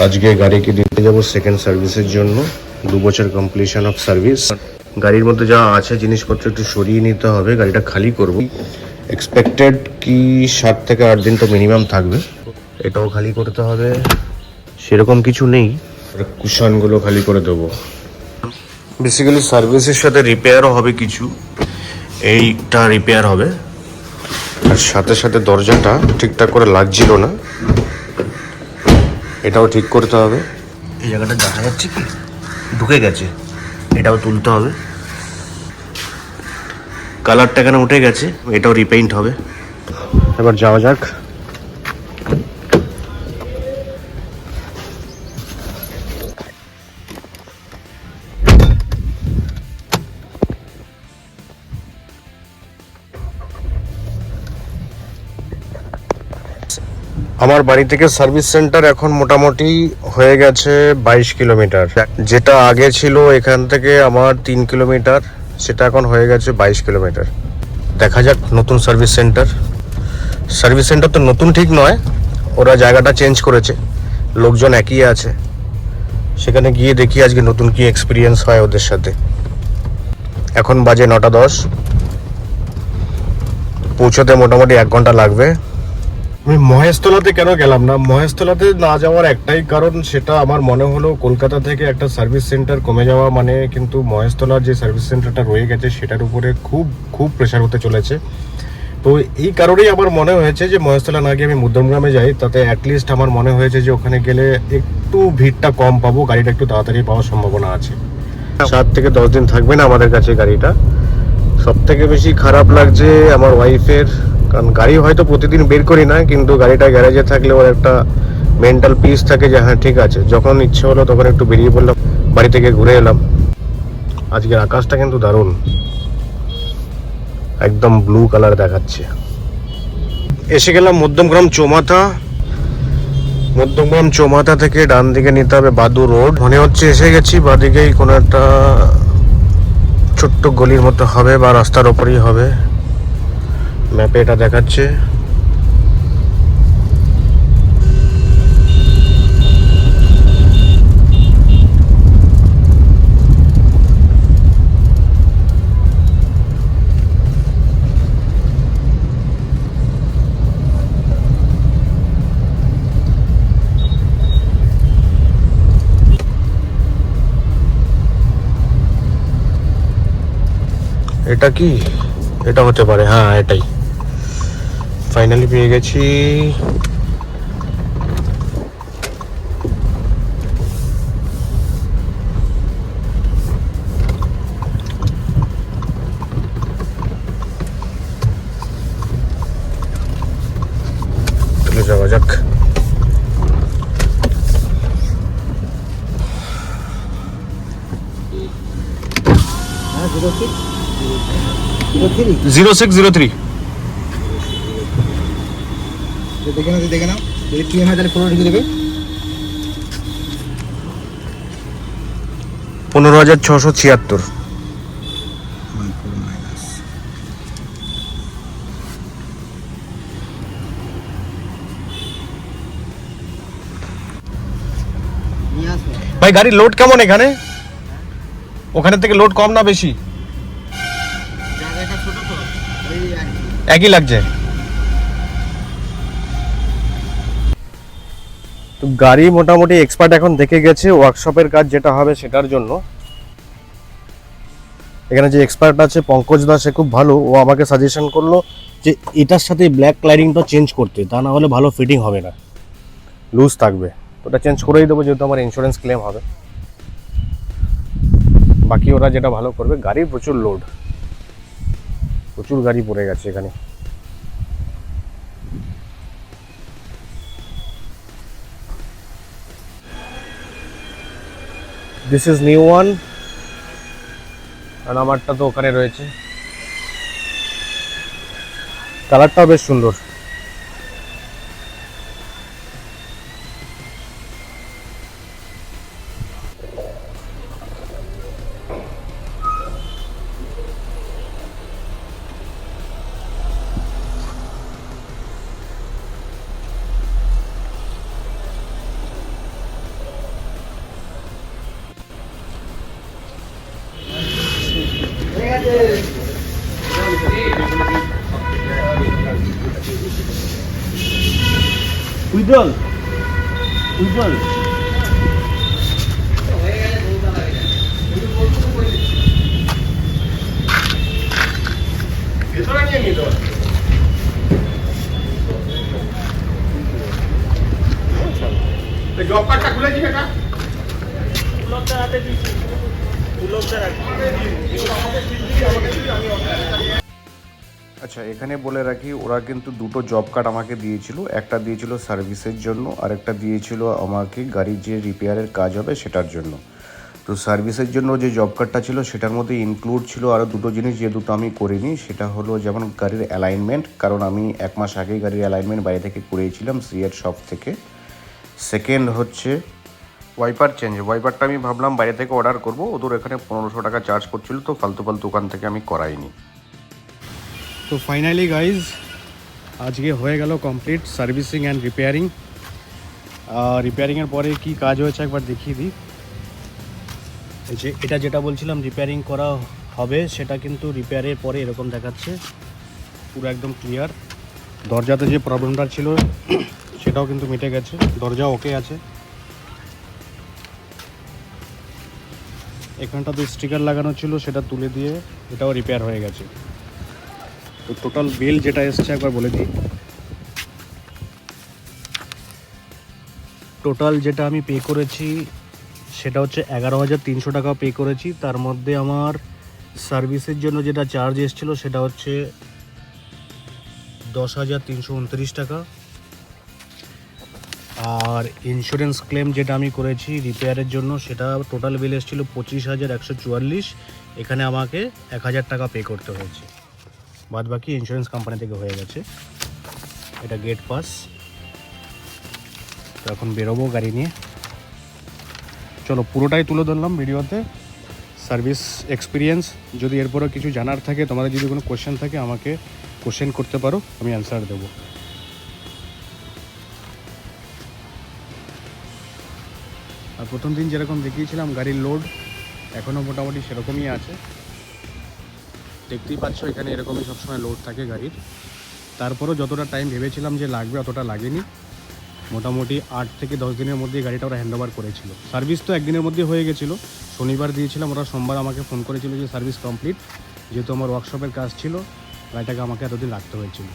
আজকে গাড়িকে দিতে যাব সেকেন্ড সার্ভিসের জন্য, 2 বছর কমপ্লিশন অফ সার্ভিস। গাড়ির মধ্যে যা আছে জিনিসপত্র একটু সরিয়ে নিতে হবে, গাড়িটা খালি করব। এক্সপেক্টেড কি 7 থেকে 8 দিন তো মিনিমাম থাকবে। এটাও খালি করতে হবে, সেরকম কিছু নেই, কুশনগুলো খালি করে দেবো। বেসিক্যালি সার্ভিসের সাথে রিপেয়ারও হবে কিছু, এইটা রিপেয়ার হবে। আর সাথে সাথে দরজাটা ঠিকঠাক করে লাগছিল না, এটাও ঠিক করতে হবে। এই জায়গাটা দেখা যাচ্ছে কি ঢুকে গেছে, এটাও তুলতে হবে। কালারটা এখানে উঠে গেছে, এটাও রিপেইন্ট হবে। এবার যাওয়া যাক। আমার বাড়ি থেকে সার্ভিস সেন্টার এখন মোটামুটি হয়ে গেছে 22 কিলোমিটার। যেটা আগে ছিল এখান থেকে আমার 3 কিলোমিটার, সেটা এখন হয়ে গেছে 22 কিলোমিটার। দেখা যাক নতুন সার্ভিস সেন্টার তো নতুন ঠিক নয়, ওরা জায়গাটা চেঞ্জ করেছে, লোকজন একই আছে। সেখানে গিয়ে দেখি আজকে নতুন কি এক্সপিরিয়েন্স হয় ওদের সাথে। এখন বাজে 9:10, পৌঁছতে মোটামুটি 1 ঘন্টা লাগবে। আমি মহেশতলাতে কেন গেলাম না, মহেশতলাতে না যাওয়ার একটাই কারণ, সেটা আমার মনে হলো কলকাতা থেকে একটা সার্ভিস সেন্টার কমে যাওয়া মানে কিন্তু মহেশতলার যে সার্ভিস সেন্টারটা রয়ে গেছে সেটার উপরে খুব খুব প্রেশার হতে চলেছে। তো এই কারণেই আমার মনে হয়েছে যে মহেশতলা না গিয়ে আমি মধ্যমগ্রামে যাই, তাতে অ্যাটলিস্ট আমার মনে হয়েছে যে ওখানে গেলে একটু ভিড়টা কম পাবো, গাড়িটা একটু তাড়াতাড়ি পাওয়ার সম্ভাবনা আছে। 7 থেকে 10 দিন থাকবে না আমাদের কাছে গাড়িটা। সব থেকে বেশি খারাপ লাগছে আমার ওয়াইফের, কারণ গাড়ি হয়তো প্রতিদিন বের করি না, কিন্তু গাড়িটা গ্যারেজে থাকলে ওর একটা মেন্টাল পিস থাকে যে হ্যাঁ ঠিক আছে, যখন ইচ্ছে হলো তখন একটু বেরিয়ে পড়লাম, বাড়ি থেকে ঘুরে এলাম। আজকের আকাশটা কিন্তু দারুণ, একদম ব্লু কালার দেখাচ্ছে। এসে গেলাম মধ্যমগ্রাম চৌমাথা থেকে ডান দিকে নিতে হবে বাদু রোড, মনে হচ্ছে এসে গেছি। বাদিকেই কোনো একটা ছোট্ট গলির মতো হবে বা রাস্তার ওপরেই হবে, ম্যাপে এটা দেখাচ্ছে। এটা কি, এটা হতে পারে, হ্যাঁ এটাই। ফাইনালি পেয়ে গেছি। চলে যাওয়া যাক। হ্যাঁ 0603 0603 দেখে নাও যদি কি হয় তাহলে 15 ঢুকে দেবে। 15,676। ভাই গাড়ির লোড কেমন এখানে? ওখানে থেকে লোড কম না বেশি? একই লাগছে। তো গাড়ি মোটামুটি এক্সপার্ট এখন দেখে গেছে, ওয়ার্কশপের কাজ যেটা হবে সেটার জন্য। এখানে যে এক্সপার্ট আছে পঙ্কজ দা, সে খুব ভালো, ও আমাকে সাজেশন করলো যে এটার সাথে ব্ল্যাক লাইটিংটা চেঞ্জ করতে, তা না হলে ভালো ফিটিং হবে না, লুজ থাকবে। তো ওটা চেঞ্জ করেই দেবো, যেহেতু আমার ইন্স্যুরেন্স ক্লেম হবে। বাকি ওরা যেটা ভালো করবে। গাড়ির প্রচুর লোড, প্রচুর গাড়ি পড়ে গেছে এখানে। দিস ইজ নিউ ওয়ান, আর আমারটা তো ওখানে রয়েছে। কালারটাও বেশ সুন্দর। উজ্জ্বল উজ্জ্বল জব কার্ডটা খুলে দিবে না? আচ্ছা, এখানে বলে রাখি, ওরা কিন্তু দুটো জব কার্ড আমাকে দিয়েছিল। একটা দিয়েছিল সার্ভিসের জন্য, আর একটা দিয়েছিল আমাকে গাড়ির যে রিপেয়ারের কাজ হবে সেটার জন্য। তো সার্ভিসের জন্য যে জব কার্ডটা ছিল সেটার মধ্যে ইনক্লুড ছিল আরও দুটো জিনিস, যে দুটো আমি করিনি। সেটা হলো যেমন গাড়ির অ্যালাইনমেন্ট, কারণ আমি 1 মাস আগেই গাড়ির অ্যালাইনমেন্ট বাইরে থেকে করিয়েছিলাম সিএর শপ থেকে। সেকেন্ড হচ্ছে ওয়াইপার চেঞ্জ। ওয়াইপারটা আমি ভাবলাম বাইরে থেকে অর্ডার করবো, ওদের এখানে 1500 টাকা চার্জ করছিল, তো ফালতু ওখান থেকে আমি করাইনি। তো ফাইনালি গাইজ আজকে হয়ে গেল কমপ্লিট সার্ভিসিং অ্যান্ড রিপেয়ারিং। রিপেয়ারিংয়ের পরে কি কাজ হয়েছে একবার দেখিয়ে দিই। এই যে এটা যেটা বলছিলাম রিপেয়ারিং করা হবে, সেটা কিন্তু রিপেয়ারের পরে এরকম দেখাচ্ছে, পুরো একদম ক্লিয়ার। দরজাতে যে প্রবলেমটা ছিল সেটাও কিন্তু মিটে গেছে, দরজা ওকে আছে। এখানটাতে স্টিকার লাগানো ছিল সেটা তুলে দিয়ে এটাও রিপেয়ার হয়ে গেছে। তো টোটাল বিল যেটা এসছে একবার বলে দিই। টোটাল যেটা আমি পে করেছি সেটা হচ্ছে 11,300 টাকা পে করেছি। তার মধ্যে আমার সার্ভিসের জন্য যেটা চার্জ এসেছিলো সেটা হচ্ছে 10,329 টাকা। আর ইন্স্যুরেন্স ক্লেম যেটা আমি করেছি রিপেয়ারের জন্য, সেটা টোটাল বিল এসেছিলো 25,144। এখানে আমাকে 1,000 টাকা পে করতে হয়েছে, বাদ বাকি ইন্স্যুরেন্স কোম্পানি থেকে হয়ে গেছে। এটা গেট পাস। তো এখন বেরোবো গাড়ি নিয়ে। চলো পুরোটাই তুলে ধরলাম ভিডিওতে, সার্ভিস এক্সপিরিয়েন্স। যদি এরপরও কিছু জানার থাকে, তোমাদের যদি কোনো কোশ্চেন থাকে আমাকে কোশ্চেন করতে পারো, আমি অ্যান্সার দেবো। আর প্রথম দিন যেরকম দেখিয়েছিলাম গাড়ির লোড এখনও মোটামুটি সেরকমই আছে। দেখতেই পাচ্ছ এখানে এরকমই সবসময় লোড থাকে গাড়ির। তারপরও যতটা টাইম ভেবেছিলাম যে লাগবে অতটা লাগেনি। মোটামুটি 8 থেকে 10 দিনের মধ্যে গাড়িটা ওরা হ্যান্ড ওভার করেছিল। সার্ভিস তো একদিনের মধ্যে হয়ে গেছিলো, শনিবার দিয়েছিলাম, ওরা সোমবার আমাকে ফোন করেছিল যে সার্ভিস কমপ্লিট। যেহেতু আমার ওয়ার্কশপের কাজ ছিল, গাড়িটাকে আমাকে এতদিন রাখতে হয়েছিল।